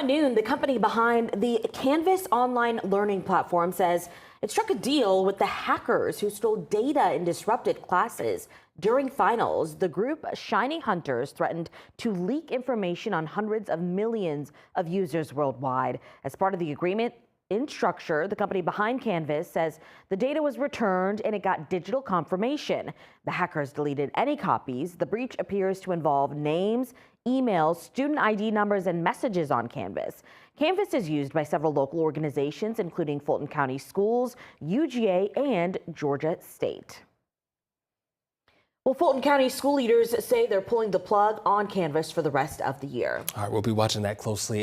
at noon, the company behind the Canvas online learning platform says it struck a deal with the hackers who stole data and disrupted classes. During finals, the group Shiny Hunters threatened to leak information on hundreds of millions of users worldwide. As part of the agreement, Instructure, the company behind Canvas, says the data was returned and it got digital confirmation. The hackers deleted any copies. The breach appears to involve names, emails, student ID numbers, and messages on Canvas. Canvas is used by several local organizations, including Fulton County Schools, UGA, and Georgia State. Well, Fulton County school leaders say they're pulling the plug on Canvas for the rest of the year. All right, we'll be watching that closely.